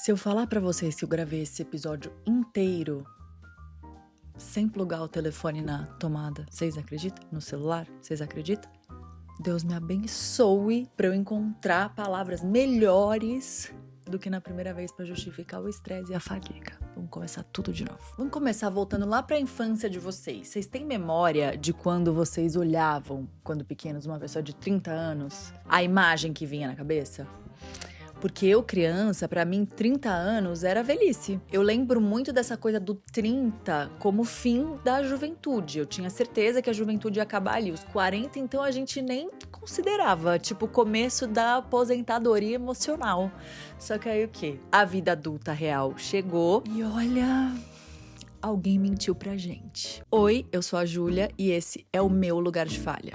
Se eu falar pra vocês que eu gravei esse episódio inteiro sem plugar o telefone na tomada, vocês acreditam? No celular? Vocês acreditam? Deus me abençoe pra eu encontrar palavras melhores do que na primeira vez pra justificar o estresse e a fadiga. Vamos começar tudo de novo. Vamos começar voltando lá pra infância de vocês. Vocês têm memória de quando vocês olhavam, quando pequenos, uma pessoa de 30 anos, a imagem que vinha na cabeça? Porque eu, criança, pra mim, 30 anos era velhice. Eu lembro muito dessa coisa do 30 como fim da juventude. Eu tinha certeza que a juventude ia acabar ali. Os 40, então, a gente nem considerava, tipo, o começo da aposentadoria emocional. Só que aí o quê? A vida adulta real chegou e olha... alguém mentiu pra gente. Oi, eu sou a Júlia e esse é o meu lugar de falha.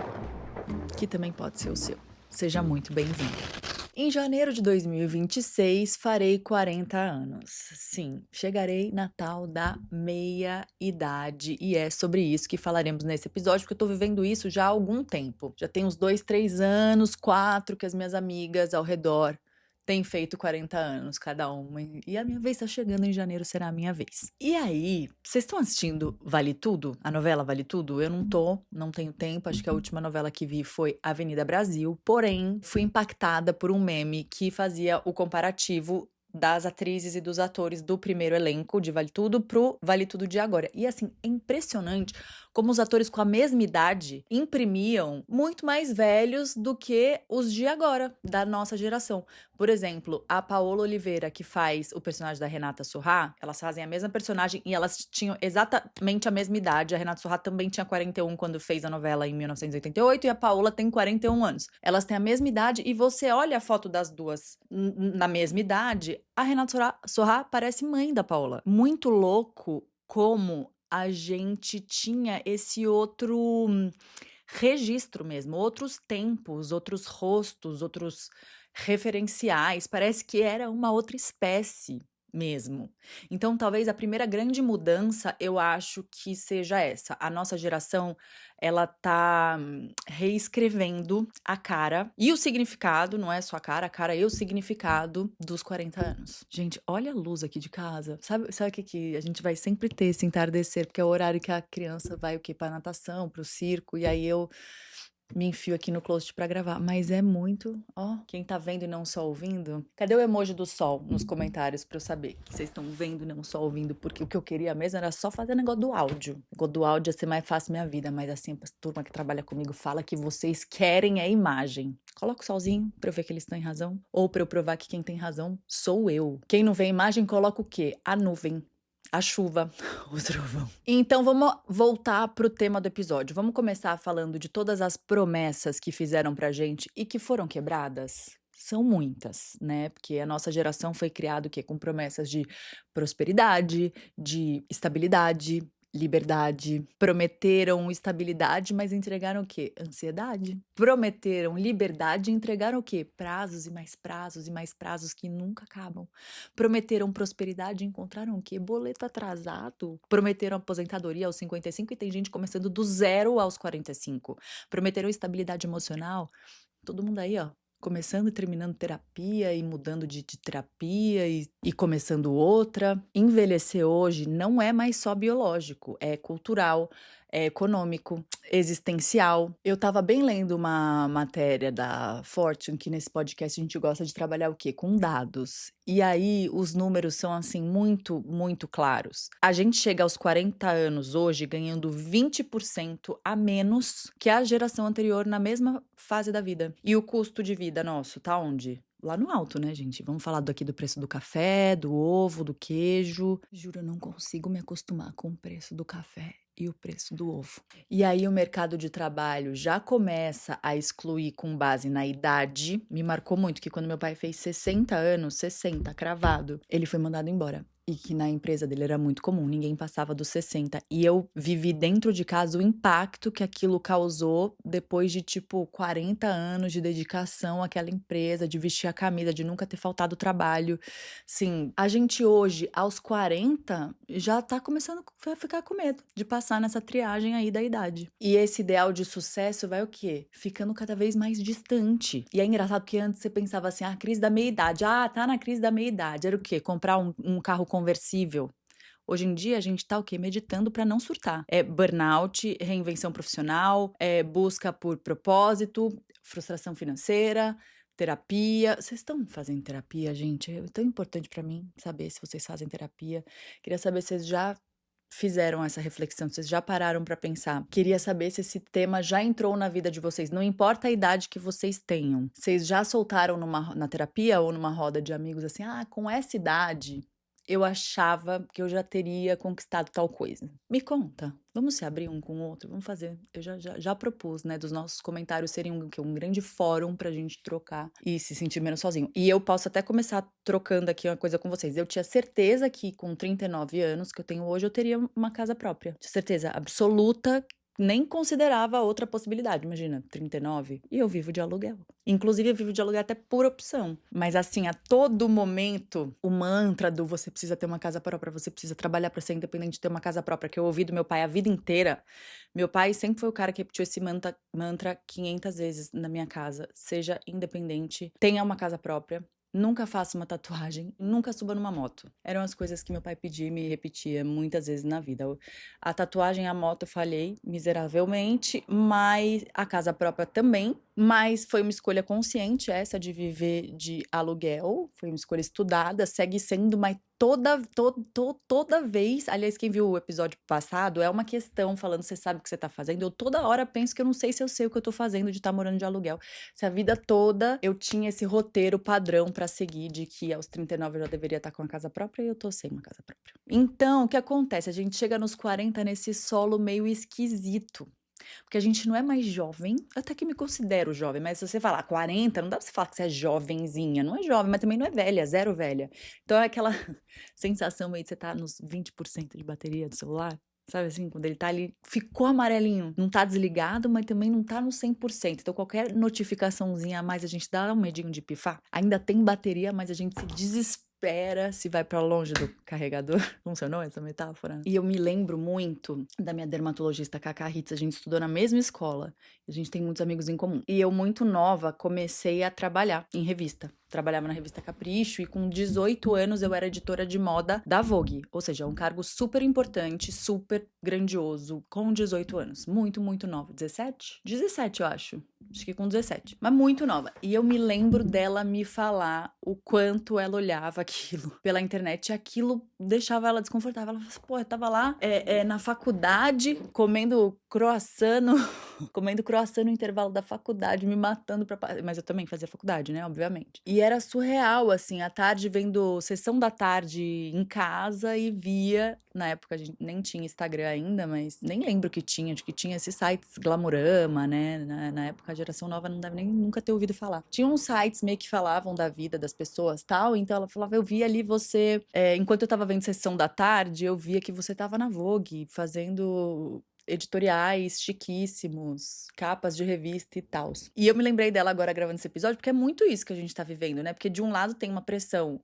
Que também pode ser o seu. Seja muito bem-vindo. Em janeiro de 2026, farei 40 anos. Sim, chegarei na tal da meia-idade. E é sobre isso que falaremos nesse episódio, porque eu tô vivendo isso já há algum tempo. Já tem uns 2, 3 anos, 4, que as minhas amigas ao redor têm feito 40 anos cada uma. E a minha vez tá chegando, em janeiro será a minha vez. E aí, vocês estão assistindo Vale Tudo? A novela Vale Tudo? Eu não tenho tempo. Acho que a última novela que vi foi Avenida Brasil. Porém, fui impactada por um meme que fazia o comparativo das atrizes e dos atores do primeiro elenco de Vale Tudo pro Vale Tudo de agora. E assim, é impressionante como os atores com a mesma idade imprimiam muito mais velhos do que os de agora, da nossa geração. Por exemplo, a Paola Oliveira, que faz o personagem da Renata Sorrah, elas fazem a mesma personagem e elas tinham exatamente a mesma idade. A Renata Sorrah também tinha 41 quando fez a novela em 1988 e a Paola tem 41 anos. Elas têm a mesma idade e você olha a foto das duas na mesma idade, a Renata Sorrah parece mãe da Paola. Muito louco como a gente tinha esse outro registro mesmo, outros tempos, outros rostos, outros referenciais. Parece que era uma outra espécie mesmo. Então, talvez a primeira grande mudança, eu acho que seja essa. A nossa geração, ela tá reescrevendo a cara e o significado, não é só a cara e o significado dos 40 anos. Gente, olha a luz aqui de casa. Sabe o que a gente vai sempre ter esse entardecer, porque é o horário que a criança vai o quê? Pra natação, pro circo, e aí eu me enfio aqui no closet pra gravar, mas é muito, ó, quem tá vendo e não só ouvindo, cadê o emoji do sol nos comentários pra eu saber que vocês estão vendo e não só ouvindo, porque o que eu queria mesmo era só fazer negócio do áudio. O negócio do áudio ia ser mais fácil minha vida, mas assim, a turma que trabalha comigo fala que vocês querem a imagem. Coloca o solzinho pra eu ver que eles têm razão, ou pra eu provar que quem tem razão sou eu. Quem não vê a imagem, coloca o quê? A nuvem. A chuva, o trovão. Então vamos voltar pro tema do episódio. Vamos começar falando de todas as promessas que fizeram pra gente e que foram quebradas. São muitas, né? Porque a nossa geração foi criada o quê? Com promessas de prosperidade, de estabilidade, liberdade. Prometeram estabilidade, mas entregaram o quê? Ansiedade. Prometeram liberdade e entregaram o quê? Prazos e mais prazos e mais prazos que nunca acabam. Prometeram prosperidade e encontraram o quê? Boleto atrasado. Prometeram aposentadoria aos 55 e tem gente começando do 0 aos 45. Prometeram estabilidade emocional. Todo mundo aí, ó, começando e terminando terapia e mudando de terapia e começando outra. Envelhecer hoje não é mais só biológico, é cultural, é econômico, existencial. Eu tava bem lendo uma matéria da Fortune, que nesse podcast a gente gosta de trabalhar o quê? Com dados. E aí os números são assim muito, muito claros. A gente chega aos 40 anos hoje ganhando 20% a menos que a geração anterior na mesma fase da vida. E o custo de vida nosso tá onde? Lá no alto, né, gente? Vamos falar aqui do preço do café, do ovo, do queijo. Juro, eu não consigo me acostumar com o preço do café e o preço do ovo. E aí o mercado de trabalho já começa a excluir com base na idade. Me marcou muito que quando meu pai fez 60 anos, 60, cravado, ele foi mandado embora. E que na empresa dele era muito comum, ninguém passava dos 60. E eu vivi dentro de casa o impacto que aquilo causou depois de, tipo, 40 anos de dedicação àquela empresa, de vestir a camisa, de nunca ter faltado trabalho. Sim, a gente hoje, aos 40, já tá começando a ficar com medo de passar nessa triagem aí da idade. E esse ideal de sucesso vai o quê? Ficando cada vez mais distante. E é engraçado porque antes você pensava assim, ah, crise da meia-idade. Ah, tá na crise da meia-idade. Era o quê? Comprar um carro conversível. Hoje em dia, a gente tá o quê? Meditando para não surtar. É burnout, reinvenção profissional, busca por propósito, frustração financeira, terapia. Vocês estão fazendo terapia, gente? É tão importante para mim saber se vocês fazem terapia. Queria saber se vocês já fizeram essa reflexão, vocês já pararam para pensar. Queria saber se esse tema já entrou na vida de vocês, não importa a idade que vocês tenham. Vocês já soltaram na terapia ou numa roda de amigos assim, ah, com essa idade eu achava que eu já teria conquistado tal coisa. Me conta, vamos se abrir um com o outro, vamos fazer. Eu já propus, né, dos nossos comentários serem um grande fórum pra gente trocar e se sentir menos sozinho. E eu posso até começar trocando aqui uma coisa com vocês. Eu tinha certeza que com 39 anos que eu tenho hoje, eu teria uma casa própria. Tinha certeza absoluta. Nem considerava outra possibilidade, imagina, 39. E eu vivo de aluguel. Inclusive, eu vivo de aluguel até por opção. Mas assim, a todo momento, o mantra do você precisa ter uma casa própria, você precisa trabalhar para ser independente, ter uma casa própria, que eu ouvi do meu pai a vida inteira. Meu pai sempre foi o cara que repetiu esse mantra 500 vezes na minha casa. Seja independente, tenha uma casa própria. Nunca faça uma tatuagem, nunca suba numa moto. Eram as coisas que meu pai pedia e me repetia muitas vezes na vida. A tatuagem e a moto eu falhei miseravelmente, mas a casa própria também. Mas foi uma escolha consciente essa de viver de aluguel. Foi uma escolha estudada, segue sendo, mas toda vez, aliás, quem viu o episódio passado, é uma questão falando, você sabe o que você tá fazendo? Eu toda hora penso que eu não sei se eu sei o que eu tô fazendo de estar morando de aluguel. Se a vida toda eu tinha esse roteiro padrão pra seguir de que aos 39 eu já deveria estar com a casa própria e eu tô sem uma casa própria. Então, o que acontece? A gente chega nos 40 nesse solo meio esquisito. Porque a gente não é mais jovem, até que me considero jovem, mas se você falar 40, não dá pra você falar que você é jovenzinha, não é jovem, mas também não é velha, zero velha. Então é aquela sensação meio de você tá nos 20% de bateria do celular, sabe assim, quando ele tá ali, ficou amarelinho, não tá desligado, mas também não tá no 100%. Então qualquer notificaçãozinha a mais a gente dá um medinho de pifar. Ainda tem bateria, mas a gente se desespera se vai pra longe do carregador. Funcionou essa metáfora? E eu me lembro muito da minha dermatologista Cacá Ritz, a gente estudou na mesma escola. A gente tem muitos amigos em comum. E eu, muito nova, comecei a trabalhar em revista. Trabalhava na revista Capricho e com 18 anos eu era editora de moda da Vogue. Ou seja, um cargo super importante, super grandioso, com 18 anos. Muito, muito nova. 17? 17, eu acho. Acho que com 17. Mas muito nova. E eu me lembro dela me falar o quanto ela olhava aquilo pela internet e aquilo deixava ela desconfortável. Ela falava assim, pô, eu tava lá na faculdade comendo croissant no intervalo da faculdade, me matando pra... Mas eu também fazia faculdade, né? Obviamente. E era surreal, assim, à tarde vendo sessão da tarde em casa e via... Na época a gente nem tinha Instagram ainda, mas nem lembro que tinha. Acho que tinha esses sites Glamorama, né? Na época a geração nova não deve nem nunca ter ouvido falar. Tinha uns sites meio que falavam da vida das pessoas tal, então ela falava, eu vi ali você... enquanto eu tava vendo sessão da tarde, eu via que você tava na Vogue, fazendo... editoriais chiquíssimos, capas de revista e tal. E eu me lembrei dela agora gravando esse episódio, porque é muito isso que a gente tá vivendo, né? Porque de um lado tem uma pressão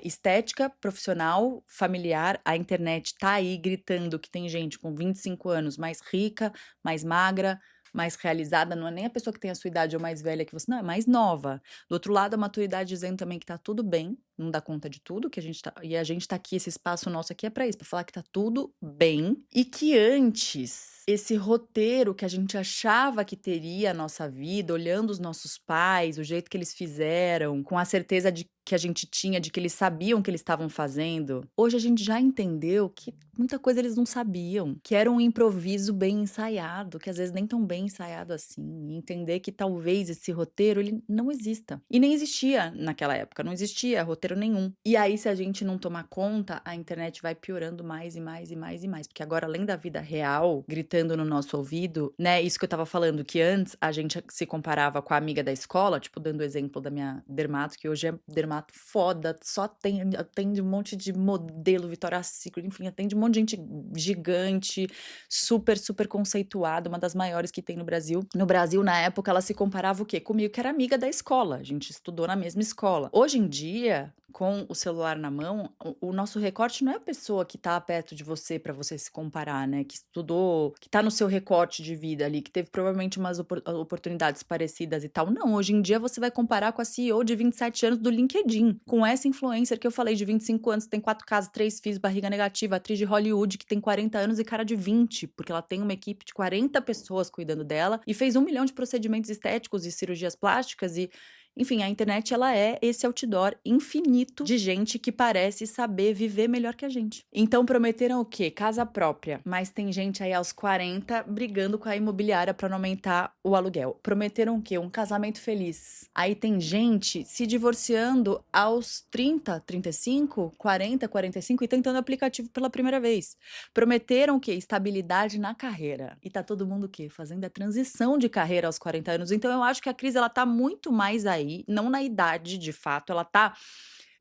estética, profissional, familiar, a internet tá aí gritando que tem gente com 25 anos mais rica, mais magra, mais realizada, não é nem a pessoa que tem a sua idade ou mais velha que você, não, é mais nova. Do outro lado, a maturidade dizendo também que tá tudo bem, não dá conta de tudo, que a gente tá, e a gente tá aqui, esse espaço nosso aqui é pra isso, pra falar que tá tudo bem, e que antes, esse roteiro que a gente achava que teria a nossa vida, olhando os nossos pais, o jeito que eles fizeram, com a certeza de que a gente tinha, de que eles sabiam o que eles estavam fazendo, hoje a gente já entendeu que muita coisa eles não sabiam, que era um improviso bem ensaiado, que às vezes nem tão bem ensaiado assim, e entender que talvez esse roteiro, ele não exista. E nem existia naquela época, não existia roteiro dinheiro nenhum. E aí, se a gente não tomar conta, a internet vai piorando mais e mais e mais e mais. Porque agora, além da vida real, gritando no nosso ouvido, né? Isso que eu tava falando, que antes a gente se comparava com a amiga da escola, tipo, dando o exemplo da minha dermato, que hoje é dermato foda, só atende um monte de modelo, Victoria's Secret, enfim, atende um monte de gente gigante, super, super conceituada, uma das maiores que tem no Brasil. No Brasil, na época, ela se comparava o quê? Comigo, que era amiga da escola. A gente estudou na mesma escola. Hoje em dia, com o celular na mão, o nosso recorte não é a pessoa que tá perto de você pra você se comparar, né? Que estudou, que tá no seu recorte de vida ali, que teve provavelmente umas oportunidades parecidas e tal. Não, hoje em dia você vai comparar com a CEO de 27 anos do LinkedIn, com essa influencer que eu falei de 25 anos, tem 4 casas, 3 filhos, barriga negativa, atriz de Hollywood que tem 40 anos e cara de 20, porque ela tem uma equipe de 40 pessoas cuidando dela e fez 1 milhão de procedimentos estéticos e cirurgias plásticas e enfim, a internet, ela é esse outdoor infinito de gente que parece saber viver melhor que a gente. Então, prometeram o quê? Casa própria. Mas tem gente aí aos 40 brigando com a imobiliária pra não aumentar o aluguel. Prometeram o quê? Um casamento feliz. Aí tem gente se divorciando aos 30, 35, 40, 45 e tentando aplicativo pela primeira vez. Prometeram o quê? Estabilidade na carreira. E tá todo mundo o quê? Fazendo a transição de carreira aos 40 anos. Então, eu acho que a crise, ela tá muito mais aí, não na idade, de fato, ela tá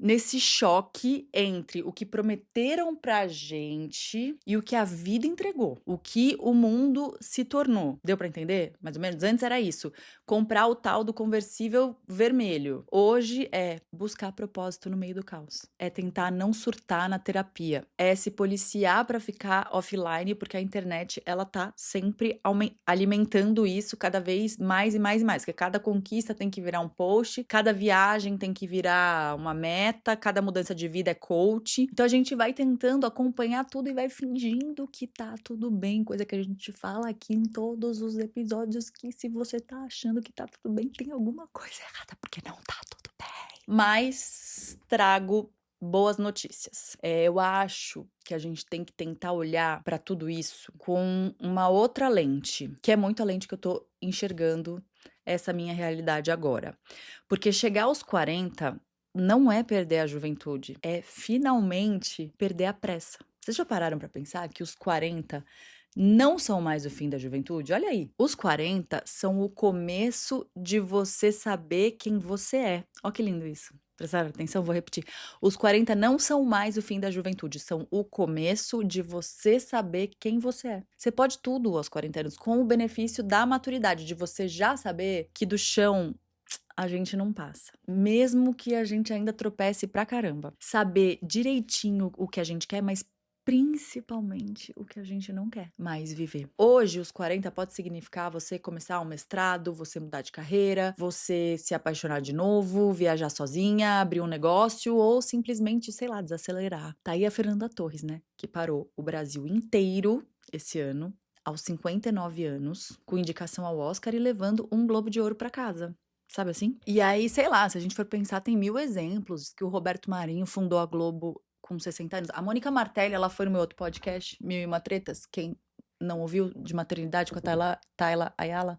nesse choque entre o que prometeram pra gente e o que a vida entregou, o que o mundo se tornou. Deu pra entender? Mais ou menos? Antes era isso, comprar o tal do conversível vermelho. Hoje é buscar propósito no meio do caos. É tentar não surtar na terapia. É se policiar pra ficar offline, porque a internet, ela tá sempre alimentando isso cada vez mais e mais e mais. Porque cada conquista tem que virar um post, cada viagem tem que virar uma meta, cada mudança de vida é coach. Então a gente vai tentando acompanhar tudo e vai fingindo que tá tudo bem, coisa que a gente fala aqui em todos os episódios, que se você tá achando que tá tudo bem, tem alguma coisa errada, porque não tá tudo bem. Mas trago boas notícias. Eu acho que a gente tem que tentar olhar pra tudo isso com uma outra lente, que é muito a lente que eu tô enxergando essa minha realidade agora. Porque chegar aos 40 não é perder a juventude, é finalmente perder a pressa. Vocês já pararam pra pensar que os 40 não são mais o fim da juventude? Olha aí, os 40 são o começo de você saber quem você é. Olha que lindo isso. Prestaram atenção? Vou repetir. Os 40 não são mais o fim da juventude, são o começo de você saber quem você é. Você pode tudo aos 40 anos, com o benefício da maturidade, de você já saber que do chão a gente não passa. Mesmo que a gente ainda tropece pra caramba. Saber direitinho o que a gente quer, mas principalmente o que a gente não quer mais viver. Hoje, os 40 pode significar você começar um mestrado, você mudar de carreira, você se apaixonar de novo, viajar sozinha, abrir um negócio ou simplesmente, sei lá, desacelerar. Tá aí a Fernanda Torres, né? Que parou o Brasil inteiro esse ano, aos 59 anos, com indicação ao Oscar e levando um Globo de Ouro pra casa. Sabe assim? E aí, sei lá, se a gente for pensar, tem 1000 exemplos que o Roberto Marinho fundou a Globo com 60 anos. A Mônica Martelli, ela foi no meu outro podcast, 1001 Tretas, quem não ouviu, de maternidade com a Tayla Ayala.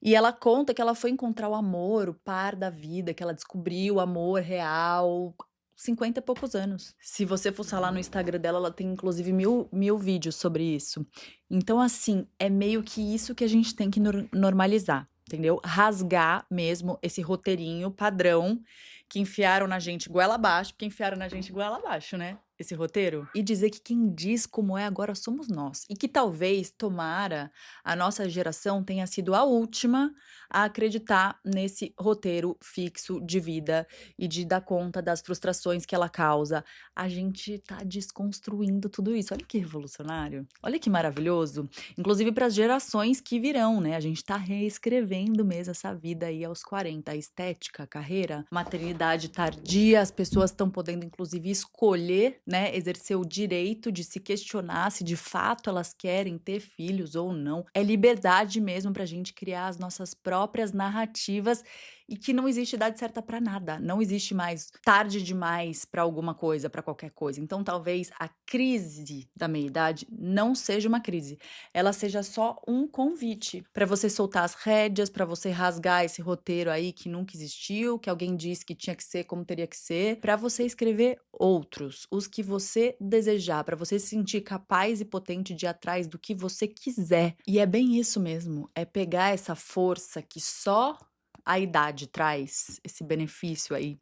E ela conta que ela foi encontrar o amor, o par da vida, que ela descobriu o amor real, 50 e poucos anos. Se você fuçar lá no Instagram dela, ela tem inclusive mil vídeos sobre isso. Então, assim, é meio que isso que a gente tem que normalizar. Entendeu? Rasgar mesmo esse roteirinho padrão que enfiaram na gente goela abaixo, porque enfiaram na gente goela abaixo, né? Esse roteiro. E dizer que quem diz como é agora somos nós. E que talvez, tomara, a nossa geração tenha sido a última a acreditar nesse roteiro fixo de vida e de dar conta das frustrações que ela causa. A gente tá desconstruindo tudo isso. Olha que revolucionário. Olha que maravilhoso. Inclusive para as gerações que virão, né? A gente tá reescrevendo mesmo essa vida aí aos 40. A estética, a carreira, maternidade tardia, as pessoas estão podendo inclusive escolher, né, exercer o direito de se questionar se de fato elas querem ter filhos ou não. É liberdade mesmo pra gente criar as nossas próprias narrativas e que não existe idade certa pra nada. Não existe mais tarde demais pra alguma coisa, pra qualquer coisa. Então, talvez a crise da meia-idade não seja uma crise. Ela seja só um convite pra você soltar as rédeas, pra você rasgar esse roteiro aí que nunca existiu, que alguém disse que tinha que ser como teria que ser, pra você escrever outros, os que você desejar, pra você se sentir capaz e potente de ir atrás do que você quiser. E é bem isso mesmo, é pegar essa força que só a idade traz, esse benefício aí,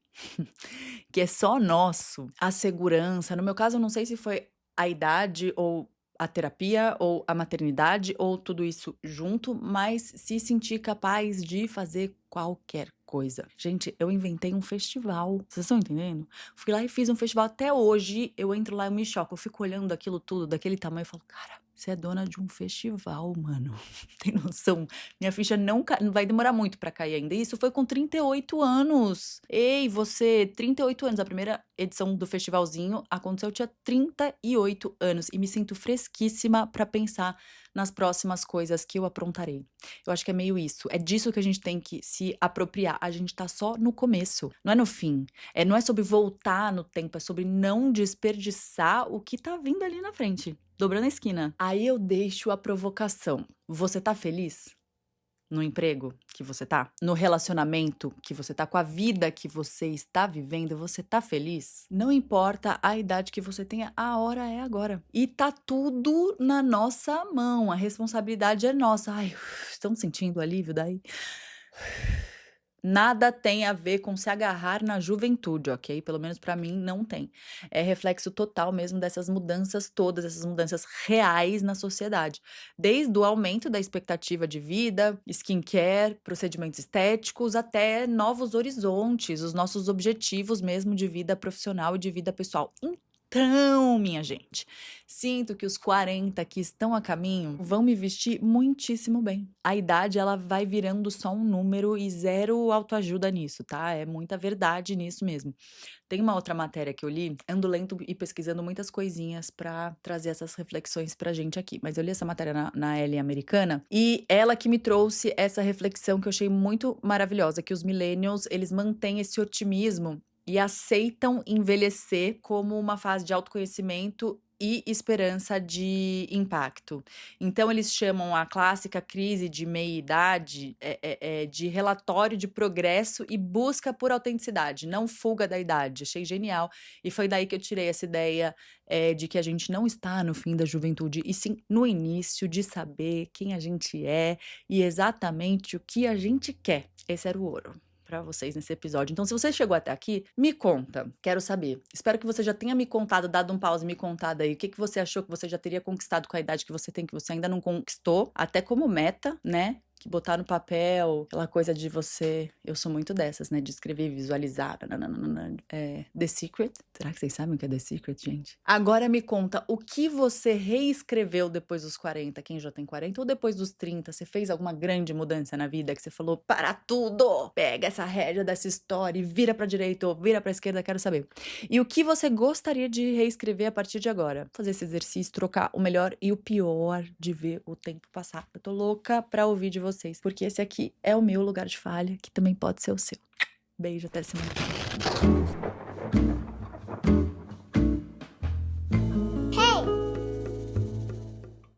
que é só nosso, a segurança. No meu caso, eu não sei se foi a idade ou a terapia ou a maternidade ou tudo isso junto, mas se sentir capaz de fazer qualquer coisa. Gente, eu inventei um festival. Vocês estão entendendo? Fui lá e fiz um festival. Até hoje eu entro lá e me choco. Eu fico olhando aquilo tudo daquele tamanho e falo, cara, você é dona de um festival, mano. Tem noção? Minha ficha não vai demorar muito pra cair ainda. Isso foi com 38 anos. Ei, você, 38 anos. A primeira edição do festivalzinho aconteceu, eu tinha 38 anos. E me sinto fresquíssima pra pensar nas próximas coisas que eu aprontarei. Eu acho que é meio isso. É disso que a gente tem que se apropriar. A gente tá só no começo, não é no fim. Não é sobre voltar no tempo, é sobre não desperdiçar o que tá vindo ali na frente, dobrando a esquina. Aí eu deixo a provocação. Você tá feliz? No emprego que você tá? No relacionamento que você tá? Com a vida que você está vivendo? Você tá feliz? Não importa a idade que você tenha, a hora é agora. E tá tudo na nossa mão. A responsabilidade é nossa. Ai, estão sentindo alívio daí? Nada tem a ver com se agarrar na juventude, ok? Pelo menos pra mim não tem. É reflexo total mesmo dessas mudanças todas, essas mudanças reais na sociedade. Desde o aumento da expectativa de vida, skincare, procedimentos estéticos, até novos horizontes, os nossos objetivos mesmo de vida profissional e de vida pessoal. Então, minha gente, sinto que os 40 que estão a caminho vão me vestir muitíssimo bem. A idade, ela vai virando só um número e zero autoajuda nisso, tá? É muita verdade nisso mesmo. Tem uma outra matéria que eu li, ando lendo e pesquisando muitas coisinhas pra trazer essas reflexões pra gente aqui. Mas eu li essa matéria na Elle Americana e ela que me trouxe essa reflexão que eu achei muito maravilhosa, que os millennials, eles mantêm esse otimismo e aceitam envelhecer como uma fase de autoconhecimento e esperança de impacto. Então, eles chamam a clássica crise de meia-idade de relatório de progresso e busca por autenticidade, não fuga da idade. Achei genial. E foi daí que eu tirei essa ideia de que a gente não está no fim da juventude, e sim no início de saber quem a gente é e exatamente o que a gente quer. Esse era o ouro pra vocês nesse episódio. Então, se você chegou até aqui, me conta. Quero saber. Espero que você já tenha me contado, dado um pause e me contado aí o que você achou que você já teria conquistado com a idade que você tem, que você ainda não conquistou, até como meta, né? Que botar no papel, aquela coisa de você... Eu sou muito dessas, né? De escrever, visualizar. The Secret. Será que vocês sabem o que é The Secret, gente? Agora me conta, o que você reescreveu depois dos 40? Quem já tem 40? Ou depois dos 30? Você fez alguma grande mudança na vida que você falou, para tudo! Pega essa rédea dessa história e vira pra direita ou vira pra esquerda, quero saber. E o que você gostaria de reescrever a partir de agora? Fazer esse exercício, trocar o melhor e o pior de ver o tempo passar. Eu tô louca pra ouvir de vocês, porque esse aqui é o meu lugar de falha, que também pode ser o seu. Beijo, até semana que vem.